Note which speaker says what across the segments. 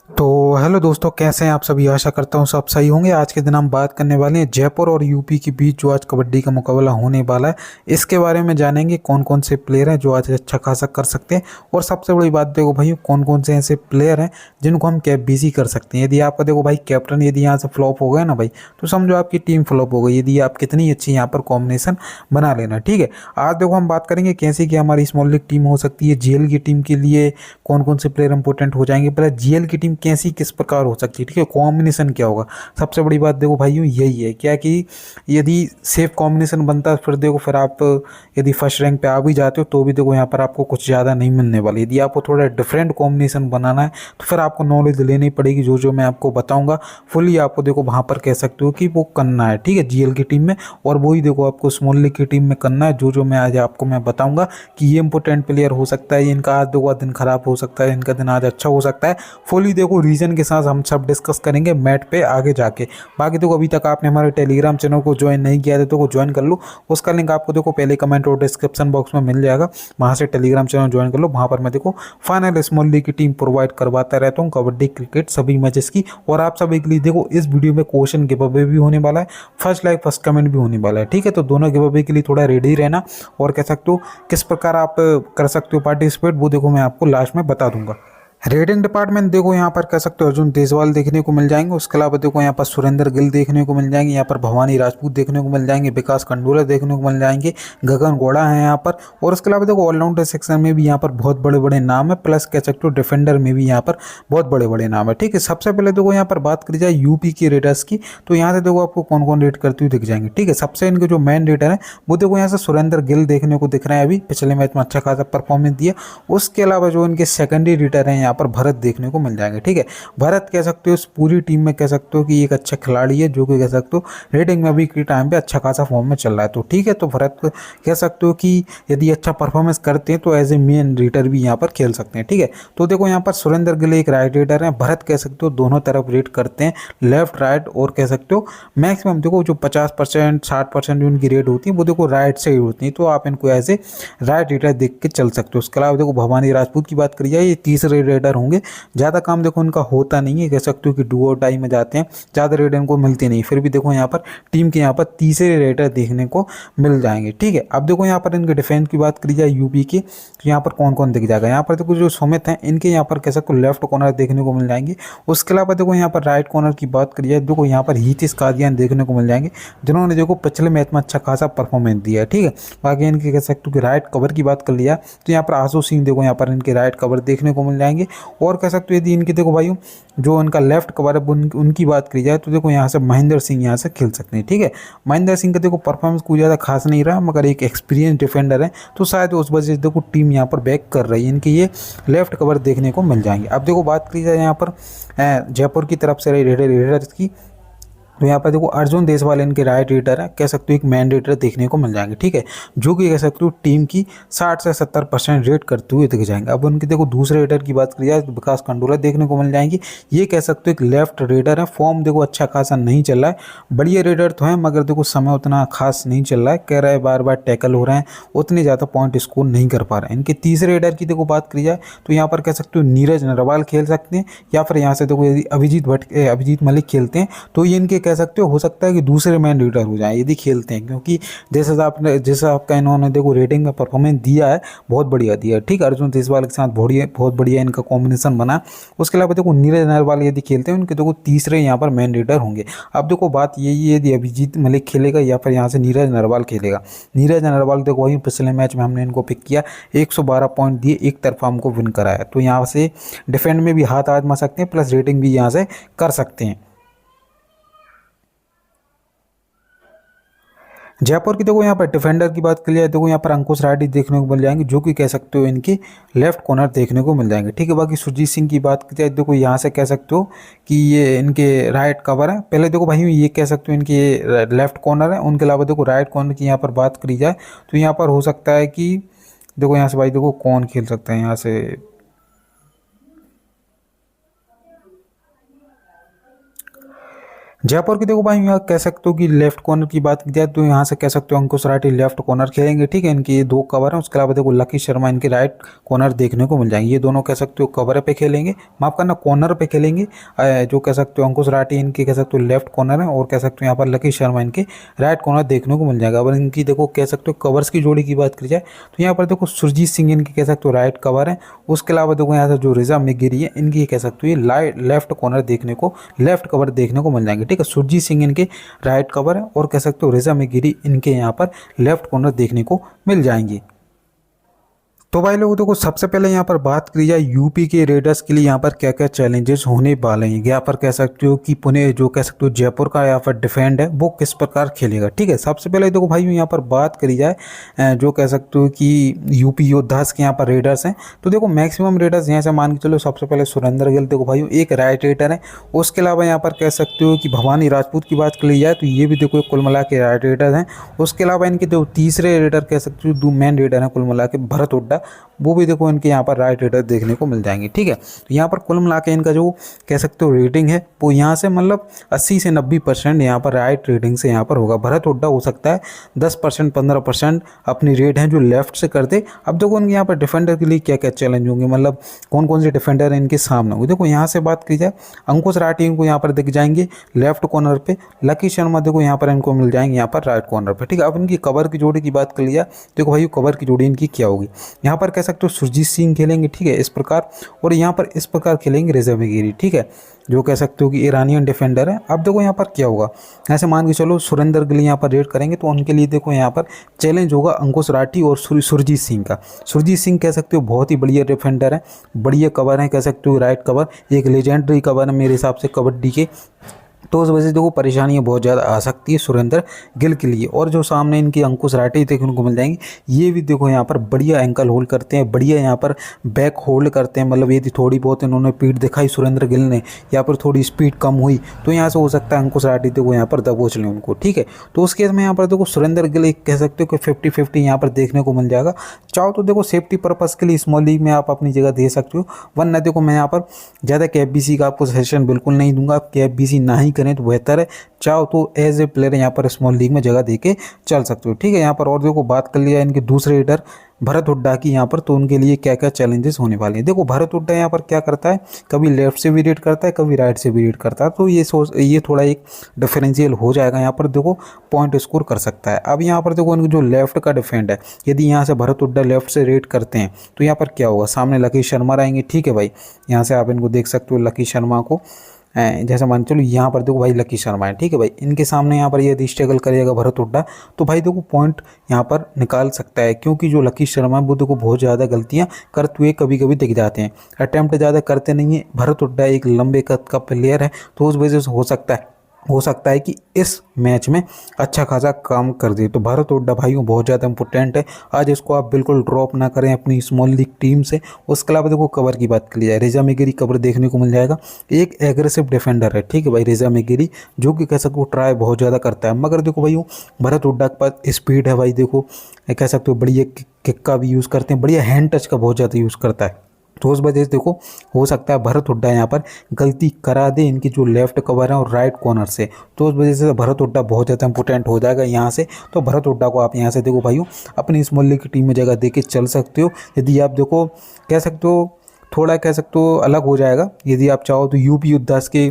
Speaker 1: तो हेलो दोस्तों, कैसे हैं आप सभी। आशा करता हूँ सब सही होंगे। आज के दिन हम बात करने वाले हैं जयपुर और यूपी के बीच जो आज कबड्डी का मुकाबला होने वाला है, इसके बारे में जानेंगे कौन कौन से प्लेयर हैं जो आज अच्छा खासा कर सकते हैं। और सबसे बड़ी बात देखो भाई, कौन कौन से ऐसे प्लेयर हैं जिनको हम कैप बिजी कर सकते हैं। यदि आपका देखो भाई कैप्टन यदि यहाँ से फ्लॉप हो गया ना भाई, तो समझो आपकी टीम फ्लॉप हो गई। यदि आप कितनी अच्छी यहाँ पर कॉम्बिनेशन बना लेना, ठीक है। आज देखो हम बात करेंगे कैसे कि हमारी स्मॉल लीग टीम हो सकती है, जीएल की टीम के लिए कौन कौन से प्लेयर इंपॉर्टेंट हो जाएंगे, प्लस जीएल की टीम कैसी किस प्रकार हो सकती है, ठीक है। कॉम्बिनेशन क्या होगा, सबसे बड़ी बात देखो भाइयों यही है क्या कि यदि सेफ कॉम्बिनेशन बनता है फिर देखो, फिर आप यदि फर्स्ट रैंक पे आ भी जाते हो तो भी देखो यहाँ पर आपको कुछ ज़्यादा नहीं मिलने वाली। यदि आपको थोड़ा डिफरेंट कॉम्बिनेशन बनाना है तो फिर आपको नॉलेज लेनी पड़ेगी, जो जो मैं आपको बताऊंगा फुली आपको देखो वहाँ पर कह सकते हो कि वो करना है, ठीक है, जीएल की टीम में। और वही देखो आपको स्मॉल लीग की टीम में करना है, जो जो मैं आज आपको मैं बताऊंगा कि ये इंपॉर्टेंट प्लेयर हो सकता है, इनका आज देखो दिन खराब हो सकता है, इनका दिन आज अच्छा हो सकता है। फुली देखो रीजन के साथ हम सब डिस्कस करेंगे मैट पे आगे जाके। बाकी देखो अभी तक आपने हमारे टेलीग्राम चैनल को ज्वाइन नहीं किया था तो ज्वाइन कर लो। उसका लिंक आपको देखो पहले कमेंट और डिस्क्रिप्शन बॉक्स में मिल जाएगा, वहाँ से टेलीग्राम चैनल ज्वाइन कर लो। वहाँ पर मैं देखो फाइनल स्मॉल लीग की टीम प्रोवाइड करवाता रहता हूँ, कबड्डी क्रिकेट सभी मैचेस की। और आप सभी के लिए देखो इस वीडियो में क्वेश्चन गिव अवे भी होने वाला है, फर्स्ट लाइक फर्स्ट कमेंट भी होने वाला है, ठीक है। तो दोनों गिव अवे के लिए थोड़ा रेडी रहना। और कह सकते हो किस प्रकार आप कर सकते हो पार्टिसिपेट, वो देखो मैं आपको लास्ट में बता दूंगा। रेडिंग डिपार्टमेंट देखो यहाँ पर कह सकते हो अर्जुन देसवाल देखने को मिल जाएंगे। उसके अलावा देखो यहाँ पर सुरेंद्र गिल देखने को मिल जाएंगे, यहाँ पर भवानी राजपूत देखने को मिल जाएंगे, विकास कंडोला देखने को मिल जाएंगे, गगन गौड़ा है यहाँ पर। और उसके अलावा देखो ऑलराउंडर सेक्शन में भी यहाँ पर बहुत बड़े बड़े नाम है, प्लस कह सकते हो डिफेंडर में भी यहाँ पर बहुत बड़े बड़े नाम है, ठीक है। सबसे पहले देखो यहाँ पर बात करी जाए यूपी के रेडर्स की, तो यहाँ से देखो आपको कौन कौन रेड करते हुए दिख जाएंगे, ठीक है। सबसे इनके जो मेन रेडर है वो देखो यहाँ से सुरेंद्र गिल देखने को दिख रहे हैं, अभी पिछले मैच में अच्छा खासा परफॉर्मेंस दिया। उसके अलावा जो इनके सेकेंडरी रेडर हैं यहाँ पर भरत देखने को मिल जाएंगे, ठीक है। भरत कह सकते हो इस पूरी टीम में कह सकते हो कि एक अच्छा खिलाड़ी है, जो कि कह सकते हो रेटिंग में अभी के टाइम पे अच्छा खासा फॉर्म में चल रहा है, तो ठीक है। तो भरत कह सकते हो कि यदि अच्छा परफॉर्मेंस करते हैं तो एज ए मेन रेटर भी यहाँ पर खेल सकते हैं, ठीक है। तो देखो यहाँ पर सुरेंद्र गिल एक राइट रेटर है, भरत कह सकते हो दोनों तरफ रेट करते हैं, लेफ्ट राइट। और कह सकते हो मैक्सिमम देखो जो 50% 60% जो उनकी रेट होती है वो देखो राइट से ही होती है, तो आप इनको ऐसे राइट रेटर देख के चल सकते हो। उसके अलावा देखो भवानी राजपूत की बात करी जाए, ये तीसरे रेडर होंगे। ज़्यादा काम देखो उनका होता नहीं है, कह सकते हो कि डू और डाई में जाते हैं, ज़्यादा रेट इनको मिलती नहीं, फिर भी देखो यहाँ पर टीम के यहाँ पर तीसरे रेटर देखने को मिल जाएंगे, ठीक है। अब देखो यहाँ पर इनके डिफेंस की बात करी जाए यूपी की, तो यहाँ पर कौन कौन दिख जाएगा। यहाँ पर देखो जो सुमित हैं इनके यहाँ पर कह सकते हो लेफ्ट कॉर्नर देखने को मिल जाएंगे। उसके अलावा देखो यहाँ पर राइट कॉर्नर की बात करी जाए, देखो यहाँ पर हितेश कादियान देखने को मिल जाएंगे, जिन्होंने देखो पिछले मैच में अच्छा खासा परफॉर्मेंस दिया है, ठीक है। बाकी इनके कह सकते हो कि राइट कवर की बात कर लिया तो यहाँ पर आशु सिंह देखो यहाँ पर इनके राइट कवर देखने को मिल जाएंगे। और कह सकते हो यदि इनके देखो भाई जो उनका लेफ्ट कवर है उनकी बात की जाए तो देखो यहाँ से महेंद्र सिंह यहाँ से खेल सकते हैं, ठीक है। महेंद्र सिंह का देखो परफॉर्मेंस कोई ज़्यादा खास नहीं रहा, मगर एक एक्सपीरियंस डिफेंडर है, तो शायद उस वजह से देखो टीम यहाँ पर बैक कर रही है, इनके ये लेफ्ट कवर देखने को मिल जाएंगे। अब देखो बात की जाए यहाँ पर जयपुर की तरफ से रेडर्स की, तो यहाँ पर देखो अर्जुन देसवाल इनके राइट रेटर है, कह सकते हो एक मैन रेटर देखने को मिल जाएंगे, ठीक है, जो कि कह सकते हो टीम की 60 से 70% रेट करते हुए दिख जाएंगे। अब उनके देखो दूसरे रेटर की बात करी जाए तो विकास कंडोला देखने को मिल जाएंगी, ये कह सकते हो एक लेफ्ट रेटर है, फॉर्म देखो अच्छा खासा नहीं चल रहा है, बढ़िया रेटर तो है मगर देखो समय उतना खास नहीं चल रहा है, कह रहा है बार बार टैकल हो रहे हैं, उतने ज़्यादा पॉइंट स्कोर नहीं कर पा रहे हैं। इनके तीसरे रेटर की देखो बात करी जाए तो यहाँ पर कह सकते हो नीरज नरवाल खेल सकते हैं, या फिर यहाँ से देखो यदि अभिजीत मलिक खेलते हैं तो ये इनके कह सकते हो सकता है कि दूसरे मैन रीडर हो जाए यदि खेलते हैं, क्योंकि जैसे आपका इन्होंने देखो रेटिंग में परफॉर्मेंस दिया है, बहुत बढ़िया दिया है, ठीक। अर्जुन देसवाल के साथ बहुत बढ़िया इनका कॉम्बिनेशन बना। उसके अलावा देखो नीरज नरवाल यदि खेलते हैं उनके देखो तीसरे यहाँ पर मैन रीडर होंगे। अब देखो बात यही है यदि अभिजीत मलिक खेलेगा या फिर यहाँ से नीरज नरवाल खेलेगा। नीरज नरवाल देखो वही पिछले मैच में हमने इनको पिक किया, 112 पॉइंट दिए, एक तरफा हमको विन कराया, तो यहाँ से डिफेंड में भी हाथ आजमा सकते हैं, प्लस रेटिंग भी यहाँ से कर सकते हैं। जयपुर की देखो यहाँ पर डिफेंडर की बात कर लिया, देखो यहाँ पर अंकुश राठी देखने को मिल जाएंगे, जो कि कह सकते हो इनके लेफ्ट कॉर्नर देखने को मिल जाएंगे, ठीक है। बाकी सुरजीत सिंह की बात की जाए देखो यहाँ से कह सकते हो कि ये इनके राइट कवर है, पहले देखो भाई ये कह सकते हो इनके लेफ्ट कॉर्नर है। उनके अलावा देखो राइट कॉर्नर की यहाँ पर बात करी जाए तो यहाँ पर हो सकता है कि देखो यहाँ से भाई देखो कौन खेल सकता है यहाँ से, जयपुर की देखो भाई यहाँ कह सकते हो कि लेफ्ट कॉर्नर की बात की जाए तो यहाँ से कह सकते हो अंकुश राठी लेफ्ट कॉर्नर खेलेंगे, ठीक है। इनके ये दो कवर हैं, उसके अलावा देखो लकी शर्मा इनके राइट कॉर्नर देखने को मिल जाएंगे। ये दोनों कह सकते हो कवर पे खेलेंगे, माफ करना कॉर्नर पे खेलेंगे। जो कह सकते हो अंकुश राठी इनके कह सकते हो लेफ्ट कॉर्नर है, और कह सकते हो यहाँ पर लकी शर्मा इनके राइट कॉर्नर देखने को मिल जाएगा। अगर इनकी देखो कह सकते हो कवर्स की जोड़ी की बात की जाए तो यहाँ पर देखो सुरजीत सिंह इनके कह सकते हो राइट कवर है। उसके अलावा देखो यहाँ से जो रिजा मेगिरी है इनकी कह सकते हो ये लेफ्ट कॉर्नर देखने को, लेफ्ट कवर देखने को मिल जाएंगे, ठीक है। सुरजीत सिंह इनके राइट कवर है और कह सकते हो रिजा मेगिरी इनके यहाँ पर लेफ्ट कॉर्नर देखने को मिल जाएंगे। तो भाई लोगों देखो सबसे पहले यहाँ पर बात करी जाए यूपी के रेडर्स के लिए यहाँ पर क्या क्या चैलेंजेस होने वाले हैं। यहाँ पर कह सकते हो कि पुणे जो कह सकते हो जयपुर का यहाँ पर डिफेंड है वो किस प्रकार खेलेगा, ठीक है। सबसे पहले देखो भाई यहाँ पर बात करी जाए जो कह सकते हो कि यूपी योद्धास के यहाँ पर रेडर्स हैं, तो देखो मैक्सिमम रेडर्स यहाँ से मान के चलो सबसे पहले सुरेंद्र गिल देखो भाई एक राइट रेडर है। उसके अलावा यहाँ पर कह सकते हो कि भवानी राजपूत की बात करी जाए तो ये भी देखो कुल मिला के राइट रेडर हैं। उसके अलावा इनके जो तीसरे रेडर कह सकते हो दो मेन रेडर हैं कुल मिला के भरत हुड्डा, वो भी देखो इनके यहाँ पर राइट रेडर देखने को मिल जाएंगे, ठीक है। तो यहाँ पर कुल मिला के इनका जो कह सकते हो रेटिंग है वो यहाँ से मतलब 80 से 90% यहाँ पर राइट रेटिंग से यहाँ पर होगा। भरत हुड्डा हो सकता है 10% 15% अपनी रेट हैं जो लेफ्ट से करते। अब देखो इनके यहाँ पर डिफेंडर के लिए क्या क्या चैलेंज होंगे, मतलब कौन कौन से डिफेंडर इनके सामने होंगे। देखो यहाँ से बात की जाए अंकुश राठी इनको यहाँ पर दिख जाएंगे लेफ्ट कॉर्नर पे, लकी शर्मा देखो यहाँ पर इनको मिल जाएंगे यहाँ पर राइट कॉर्नर पे, ठीक है। अब इनकी कवर की जोड़ी की बात कर लिया, देखो भाई कवर की जोड़ी इनकी क्या होगी। यहाँ पर कह सकते हो सुरजीत सिंह खेलेंगे, ठीक है, इस प्रकार, और यहाँ पर इस प्रकार खेलेंगे रिजा मेगिरी, ठीक है, जो कह सकते हो कि ईरानियन डिफेंडर है। अब देखो यहाँ पर क्या होगा, ऐसे मान के चलो सुरेंद्र गिल यहाँ पर रेड करेंगे तो उनके लिए देखो यहाँ पर चैलेंज होगा अंकुश राठी और सुरजीत सिंह का। सुरजीत सिंह कह सकते हो बहुत ही बढ़िया डिफेंडर है, बढ़िया कवर है, कह सकते हो राइट कवर, एक लेजेंडरी कवर है मेरे हिसाब से कबड्डी के। तो उस वजह से देखो परेशानियाँ बहुत ज़्यादा आ सकती है सुरेंद्र गिल के लिए। और जो सामने इनकी अंकुश राठी देखने को मिल जाएंगे, ये भी देखो यहाँ पर बढ़िया एंकल होल्ड करते हैं, बढ़िया यहाँ पर बैक होल्ड करते हैं। मतलब यदि थोड़ी बहुत इन्होंने पीठ दिखाई सुरेंद्र गिल ने, यहाँ पर थोड़ी स्पीड कम हुई तो यहाँ से हो सकता है अंकुश राठी देखो यहाँ पर दबोच लें उनको, ठीक है। तो उस केस में यहाँ पर देखो सुरेंद्र गिल एक कह सकते हो कि 50-50 यहाँ पर देखने को मिल जाएगा। चाहो तो देखो सेफ्टी पर्पज़ के लिए स्मॉल लीग में आप अपनी जगह दे सकते हो, वरना देखो मैं यहाँ पर ज़्यादा KFBC का आपको सजेशन बिल्कुल नहीं दूंगा। आप KFBC ना ही करें तो बेहतर है। चाहो तो एज ए प्लेयर यहाँ पर स्मॉल लीग में जगह देके चल सकते हो, ठीक है। यहाँ पर और देखो बात कर लिया इनके दूसरे रेडर भरत हुड्डा की यहाँ पर, तो उनके लिए क्या क्या चैलेंजेस होने वाले हैं। देखो भरत हुड्डा यहाँ पर क्या करता है, कभी लेफ्ट से भी रेड करता है, कभी राइट से भी रेड करता है, तो ये थोड़ा एक डिफरेंशियल हो जाएगा। यहाँ पर देखो पॉइंट स्कोर कर सकता है। अब यहाँ पर देखो उनकी जो लेफ्ट का डिफेंड है, यदि यहाँ से भरत हुड्डा लेफ्ट से रेड करते हैं तो यहाँ पर क्या होगा, सामने लकी शर्मा रहेंगे, ठीक है भाई। यहाँ से आप इनको देख सकते हो लकी शर्मा को, जैसे मान चलो यहाँ पर देखो भाई लकी शर्मा है, ठीक है भाई। इनके सामने यहाँ पर यदि स्ट्रगल करेगा भरत हुड्डा तो भाई देखो पॉइंट यहाँ पर निकाल सकता है, क्योंकि जो लकी शर्मा है वो देखो बहुत ज़्यादा गलतियाँ करते हुए कभी कभी दिख जाते हैं, अटैम्प्ट ज़्यादा करते नहीं है। भरत हुड्डा एक लंबे कद का प्लेयर है, तो उस वजह से हो सकता है कि इस मैच में अच्छा खासा काम कर दे। तो भरत हुड्डा भाइयों बहुत ज़्यादा इंपॉर्टेंट है, आज इसको आप बिल्कुल ड्रॉप ना करें अपनी स्मॉल लीग टीम से। उसके अलावा देखो कवर की बात कर ली जाए, रिजा मेगिरी कवर देखने को मिल जाएगा, एक एग्रेसिव डिफेंडर है, ठीक है भाई रिजा मेगिरी, जो कि कह सकते हो ट्राई बहुत ज़्यादा करता है। मगर देखो भाई भरत हुड्डा के पास स्पीड है भाई, देखो कह सकते हो बढ़िया किक का भी यूज़ करते हैं, बढ़िया हैंड टच का बहुत ज़्यादा यूज़ करता है। तो उस वजह से देखो हो सकता है भरत हुड्डा यहाँ पर गलती करा दे इनकी जो लेफ्ट कवर है और राइट कॉर्नर से, तो उस वजह से भरत हुड्डा बहुत ज़्यादा इंपॉर्टेंट हो जाएगा यहाँ से। तो भरत हुड्डा को आप यहाँ से देखो भाइयों अपनी स्मॉल लीग की टीम में जगह दे के चल सकते हो। यदि आप देखो कह सकते हो थोड़ा कह सकते हो अलग हो जाएगा, यदि आप चाहो तो यूपी योद्धास के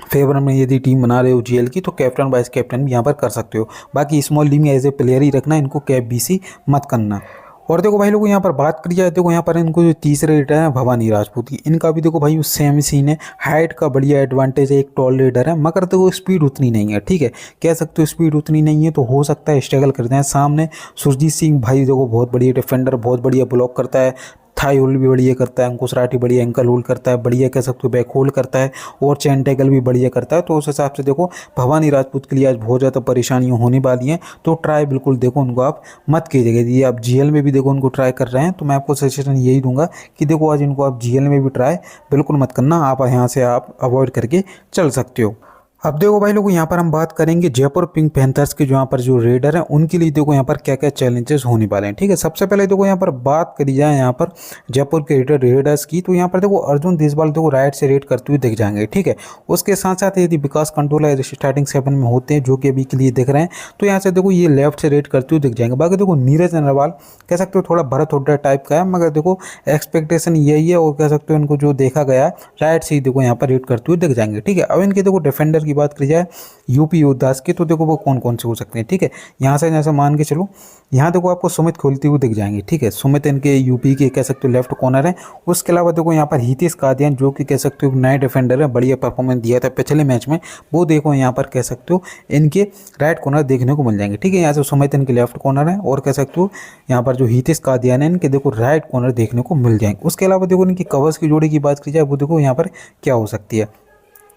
Speaker 1: फेवर में यदि टीम बना रहे हो GL की, तो कैप्टन वाइस कैप्टन भी यहाँ पर कर सकते हो। बाकी स्मॉल लीग में एज ए प्लेयर ही रखना, इनको KFBC मत करना। और देखो भाई लोगों यहाँ पर बात करी जाए, देखो यहाँ पर इनको जो तीसरे रेडर है भवानी राजपूत की, इनका भी देखो भाई सेम सीन है, हाइट का बढ़िया एडवांटेज है, एक टॉल रेडर है, मगर देखो स्पीड उतनी नहीं है, ठीक है, कह सकते हो स्पीड उतनी नहीं है, तो हो सकता है स्ट्रगल करते हैं। सामने सुरजीत सिंह भाई देखो बहुत बढ़िया डिफेंडर, बहुत बढ़िया ब्लॉक करता है, थाई होल्ड भी बढ़िया करता है, अंकुश राठी बढ़िया एंकल होल्ड करता है, बढ़िया कह सकते हो बैक होल्ड करता है, और चैन टैकल भी बढ़िया करता है। तो उस हिसाब से देखो भवानी राजपूत के लिए आज बहुत ज़्यादा परेशानियां होने वाली हैं, तो ट्राई बिल्कुल देखो उनको आप मत कीजिएगा। यदि आप GL में भी देखो उनको ट्राई कर रहे हैं तो मैं आपको सजेशन यही दूंगा कि देखो आज इनको आप GL में भी ट्राई बिल्कुल मत करना, आप यहाँ से आप अवॉइड करके चल सकते हो। अब देखो भाई लोग यहाँ पर हम बात करेंगे जयपुर पिंक पैंथर्स के जो यहाँ पर जो रेडर हैं उनके लिए देखो यहाँ पर क्या क्या चैलेंजेस होने वाले हैं। ठीक है, सबसे पहले देखो यहाँ पर बात करी जाए यहाँ पर जयपुर के रेडर्स की, तो यहाँ पर देखो अर्जुन देसवाल देखो राइट से रेड करते हुए दिख जाएंगे। ठीक है, उसके साथ साथ यदि विकास कंट्रोलर स्टार्टिंग 7 में होते हैं जो कि अभी के लिए दिख रहे हैं, तो यहाँ से देखो ये लेफ्ट से रेड करते हुए दिख जाएंगे। बाकी देखो नीरज नरवाल कह सकते हो थोड़ा भरत हुड्डा टाइप का है, मगर देखो एक्सपेक्टेशन यही है और कह सकते हो इनको जो देखा गया है राइट से ही देखो यहाँ पर रेड करते हुए दिख जाएंगे। ठीक है, अब इनके देखो डिफेंडर की बात करी जाए यूपी योद्धास की, तो देखो वो कौन कौन से हो सकते हैं। ठीक है, यहाँ से जैसे मान के चलो, यहाँ देखो आपको सुमित खोलते हुए दिख जाएंगे। ठीक है, सुमित इनके यूपी के कह सकते हो लेफ्ट कॉर्नर है। उसके अलावा देखो यहाँ पर हितेश कादियान जो कि कह सकते हो नए डिफेंडर है, बढ़िया परफॉर्मेंस दिया था पिछले मैच में, वो देखो यहाँ पर कह सकते हो इनके राइट कॉर्नर देखने को मिल जाएंगे। ठीक है, यहाँ से सुमित इनके लेफ्ट कॉर्नर है और कह सकते हो यहाँ पर जो हितेश कादियान है इनके देखो राइट कॉर्नर देखने को मिल जाएंगे। उसके अलावा देखो इनकी कवर्स की जोड़ी की बात की जाए, वो देखो यहाँ पर क्या हो सकती है।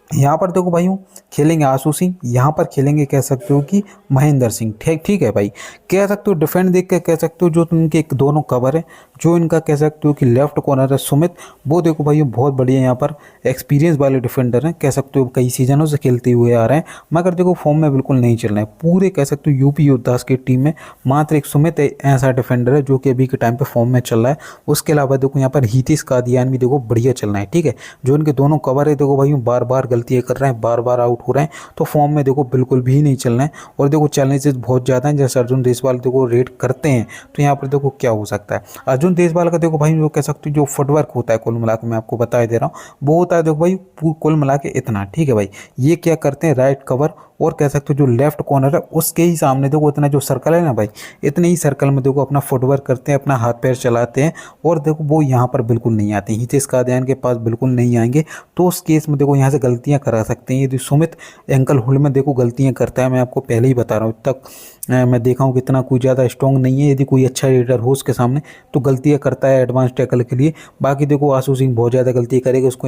Speaker 1: यहाँ पर देखो भाइयों खेलेंगे आशु सिंह, यहाँ पर खेलेंगे कह सकते हो कि महेंद्र सिंह। ठीक ठीक है भाई, कह सकते हो डिफेंड देख के कह सकते हो जो इनके एक दोनों कवर है, जो इनका कह सकते हो कि लेफ्ट कॉर्नर है सुमित, वो देखो भाइयों बहुत बढ़िया यहाँ पर एक्सपीरियंस वाले डिफेंडर हैं, कह सकते हो कई सीजनों से खेलते हुए आ रहे हैं, मगर देखो फॉर्म में बिल्कुल नहीं चल रहे हैं। पूरे कह सकते हो यूपी योद्धास की टीम में मात्र एक सुमित ऐसा डिफेंडर है जो कि अभी के टाइम पे फॉर्म में चल रहा है। उसके अलावा देखो यहाँ पर हितेश कादियान भी देखो बढ़िया चल रहा है। ठीक है, जो इनके दोनों कवर है देखो भाइयों बार बार गलतियाँ कर रहे हैं, बार बार आउट हो रहे हैं, तो फॉर्म में देखो बिल्कुल भी नहीं चल रहे हैं। और देखो चैलेंजेस बहुत ज़्यादा हैं, जैसे अर्जुन देसवाल देखो रेड करते हैं, तो यहाँ पर देखो क्या हो सकता है। अर्जुन देसवाल का देखो भाई जो कह सकते हो जो फुटवर्क होता है कुल मिला के मैं आपको बता दे रहा हूँ, वो होता है देखो भाई कुल मिला के इतना। ठीक है भाई, ये क्या करते हैं राइट कवर और कह सकते हो जो लेफ्ट कॉर्नर है उसके ही सामने देखो इतना जो सर्कल है ना भाई, इतने ही सर्कल में देखो अपना फुटवर्क करते हैं, अपना हाथ पैर चलाते हैं, और देखो वो यहाँ पर बिल्कुल नहीं आते, हितेश कादियान के पास बिल्कुल नहीं आएंगे। तो उस केस में देखो यहाँ से गलतियाँ करा सकते हैं। यदि सुमित एंकल होल्ड में देखो गलतियाँ करता है, मैं आपको पहले ही बता रहा हूँ, तक मैं देखा हूँ कि इतना कोई ज़्यादा स्ट्रॉन्ग नहीं है। यदि कोई अच्छा रेडर हो उसके सामने तो गलतियाँ करता है एडवांस टैकल के लिए। बाकी देखो आशु सिंह बहुत ज़्यादा गलती करेगा, उसको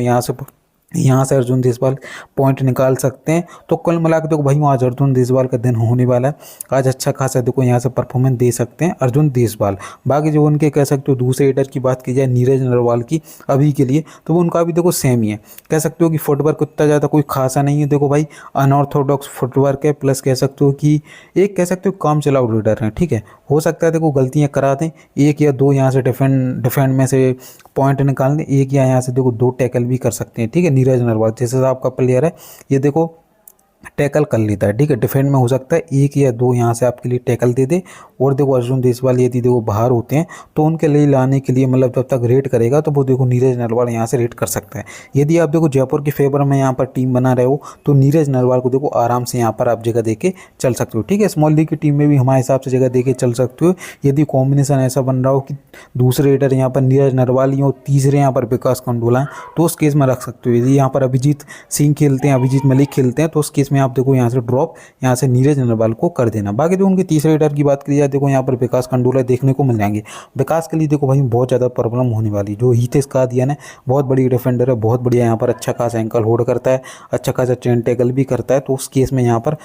Speaker 1: यहाँ से अर्जुन देसवाल पॉइंट निकाल सकते हैं। तो कुल मिला के देखो भाई आज अर्जुन देसवाल का दिन होने वाला है, आज अच्छा खासा देखो यहाँ से परफॉर्मेंस दे सकते हैं अर्जुन देसवाल। बाकी जो उनके कह सकते हो दूसरे रेडर की बात की जाए नीरज नरवाल की अभी के लिए, तो वो उनका भी देखो सेम ही है, कह सकते हो कि फुटवर्क उतना ज़्यादा कोई खासा नहीं है। देखो भाई अनऑर्थोडॉक्स फुटवर्क है, प्लस कह सकते हो कि एक कह सकते हो काम चलाऊ रेडर है। ठीक है, हो सकता है देखो गलतियाँ करा दें, एक या दो यहाँ से डिफेंड में से पॉइंट निकाल दें, एक या यहाँ से देखो दो टैकल भी कर सकते हैं। ठीक है, नीरज नरवाल जैसे आपका प्लेयर है ये देखो टैकल कर लेता है। ठीक है, डिफेंड में हो सकता है एक या दो यहाँ से आपके लिए टैकल दे दे। और देखो अर्जुन देसवाल यदि देखो बाहर होते हैं तो उनके लिए लाने के लिए मतलब जब तक रेड करेगा तो वो देखो नीरज नरवाल यहाँ से रेड कर सकता है। यदि आप देखो जयपुर के फेवर में यहाँ पर टीम बना रहे हो तो नीरज नरवाल को देखो आराम से यहाँ पर आप जगह दे के चल सकते हो। ठीक है, स्मॉल लीग की टीम में भी हमारे हिसाब से जगह दे के चल सकते हो। यदि कॉम्बिनेशन ऐसा बन रहा हो कि दूसरे रेडर यहाँ पर नीरज नरवाल ही हो, तीसरे यहाँ पर विकास कंडोला हैं, तो उस केस में रख सकते हो। यदि यहाँ पर अभिजीत सिंह खेलते हैं, अभिजीत मलिक खेलते हैं, तो उस केस में आप देखो यहाँ से ड्रॉप यहाँ से नीरज नरवाल को कर देना। बाकी जो उनके तीसरे रेडर की बात की जाए देखो यहाँ पर विकास कंडोला देखने को मिल जाएंगे। विकास के लिए देखो भाई बहुत ज़्यादा प्रॉब्लम होने वाली, जो हितेश कादियान है बहुत बड़ी डिफेंडर है, बहुत बढ़िया यहाँ पर अच्छा खासा एंकल होल्ड करता है, अच्छा खासा चेन टैकल भी करता है, तो उस केस में यहाँ पर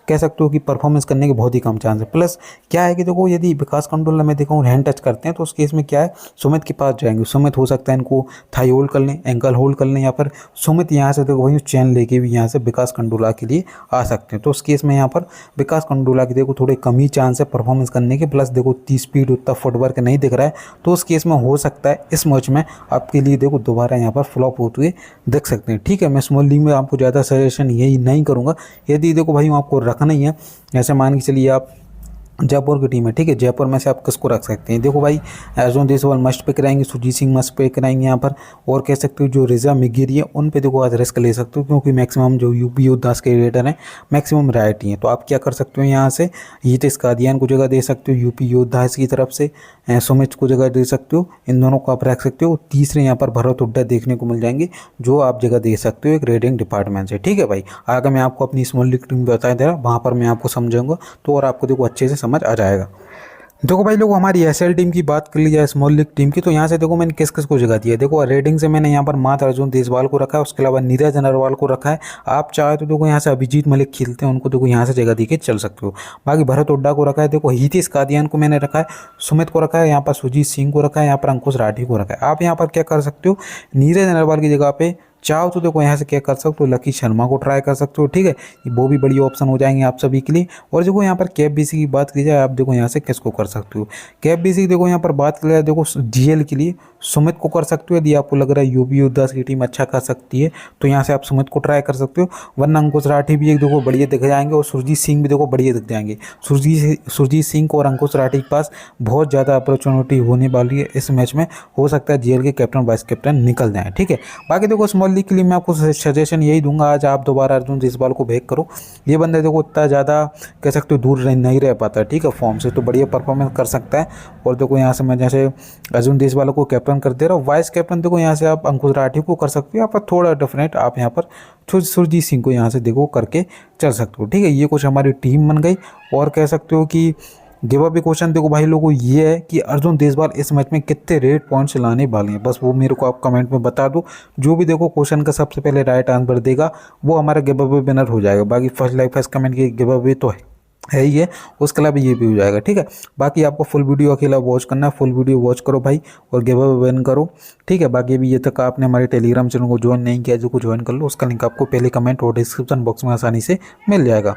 Speaker 1: कह सकते हो कि परफॉर्मेंस करने के बहुत ही कम चांस है। प्लस क्या है कि देखो यदि विकास कंडोला में देखो हैंड टच करते हैं तो उस केस में क्या है सुमित के पास जाएंगे, सुमित हो सकता है इनको थाई होल्ड कर लें, एंकल होल्ड कर लें, या फिर सुमित यहाँ से देखो वही चैन लेके भी यहाँ से विकास कंडोला के लिए आ सकते हैं। तो उस केस में यहाँ पर विकास कंडोला की देखो थोड़े कम ही चांस है परफॉर्मेंस करने के। प्लस देखो 30 स्पीड उतना फुटवर्क नहीं दिख रहा है, तो उस केस में हो सकता है इस मैच में आपके लिए देखो दोबारा यहाँ पर फ्लॉप होते हुए देख सकते हैं। ठीक है, मैं स्मॉल लीग में आपको ज़्यादा सजेशन यही नहीं करूँगा। यदि देखो भाई आपको रखना ही है, ऐसे मान के चलिए आप जयपुर की टीम है, ठीक है, जयपुर में से आप किसको रख सकते हैं। देखो भाई अर्जुन देसवाल मस्ट पे कराएंगे, सुजीत सिंह मस्ट पे कराएंगे यहाँ पर, और कह सकते हो जो रिजा मिगिरी है उन पे देखो आज रिस्क ले सकते हो, क्योंकि मैक्सिमम जो यूपी योद्धास के रेडर हैं मैक्सिमम राइट ही हैं। तो आप क्या कर सकते हो यहाँ से हितेश कादियान को जगह दे सकते हो, यूपी योद्धास की तरफ से सुमित को जगह दे सकते हो, इन दोनों को आप रख सकते हो। तीसरे यहाँ पर भरत हुड्डा देखने को मिल जाएंगे जो आप जगह दे सकते हो एक रेडिंग डिपार्टमेंट से। ठीक है भाई, आगे मैं आपको अपनी स्मॉल लीग टीम बता दे रहा, वहाँ पर मैं आपको समझाऊंगा तो और आपको देखो अच्छे से समझ आ जाएगा। देखो भाई लोग हमारी एसएल टीम की बात कर ली जाए स्मॉल लीग टीम की, तो यहाँ से देखो मैंने किस किस को जगह दी है। देखो रेडिंग से मैंने यहाँ पर मात्र अर्जुन देसवाल को रखा है, उसके अलावा नीरज नरवाल को रखा है। आप चाहे तो देखो यहाँ से अभिजीत मलिक खेलते हैं उनको देखो यहाँ से जगह दी के चल सकते हो। बाकी भरत हुड्डा को रखा है, देखो हितेश कादियान को मैंने रखा है, सुमित को रखा है, यहाँ पर सुजीत सिंह को रखा है, यहाँ पर अंकुश राठी को रखा है। आप यहाँ पर क्या कर सकते हो नीरज नरवाल की जगह पे चाहो तो देखो यहाँ से क्या कर सकते हो, लकी शर्मा को ट्राई कर सकते हो, ठीक है, वो भी बड़ी ऑप्शन हो जाएंगे आप सभी के लिए। और देखो यहाँ पर कैप बीसी की बात की जाए, आप देखो यहाँ से किसको कर सकते हो, कैप बीसी देखो यहाँ पर बात की जाए, देखो जीएल के लिए सुमित को कर सकते हो। यदि आपको लग रहा है यूपी योद्धास की टीम अच्छा कर सकती है तो यहाँ से आप सुमित को ट्राई कर सकते हो, वरना अंकुश राठी भी एक देखो बढ़िया दिख जाएंगे, और सुरजीत सिंह भी देखो बढ़िया दिख जाएंगे। सुरजीत सिंह को और अंकुश राठी के पास बहुत ज़्यादा अपॉर्चुनिटी होने वाली है इस मैच में, हो सकता है जीएल के कैप्टन वाइस कैप्टन निकल जाए, ठीक है। बाकी देखो स्मॉल लीग के लिए मैं आपको सजेशन यही दूंगा, आज आप दोबारा अर्जुन देशवाल को बैक करो। ये बंदा देखो इतना ज़्यादा कह सकते हो दूर नहीं रह पाता, ठीक है, फॉर्म से, तो बढ़िया परफॉर्मेंस कर सकता है। और देखो यहाँ से मैं जैसे अर्जुन देशवाल को कैप्टन कर दे रहा हूँ, वाइस कैप्टन देखो यहाँ से आप अंकुश राठी को कर सकते हो, यहाँ पर थोड़ा डिफरेंट आप यहाँ पर सुरजीत सिंह को यहाँ से देखो करके चल सकते हो, ठीक है। ये कुछ हमारी टीम बन गई। और कह सकते हो कि गिव अप क्वेश्चन देखो भाई लोगों ये है कि अर्जुन देशवाल इस मैच में कितने रेड पॉइंट्स लाने वाले हैं, बस वो मेरे को आप कमेंट में बता दो। जो भी देखो क्वेश्चन का सबसे पहले राइट आंसर देगा वो हमारा गिव अवे विनर हो जाएगा। बाकी फर्स्ट लाइक फर्स्ट कमेंट की गिव अवे तो है ही है, उसके अलावा ये भी हो जाएगा, ठीक है। बाकी आपको फुल वीडियो अकेला वॉच करना है, फुल वीडियो वॉच करो भाई और गिव अवे विन करो, ठीक है। बाकी भी ये तक आपने हमारे टेलीग्राम चैनल को ज्वाइन नहीं किया जो को ज्वाइन कर लो, उसका लिंक आपको पहले कमेंट और डिस्क्रिप्शन बॉक्स में आसानी से मिल जाएगा।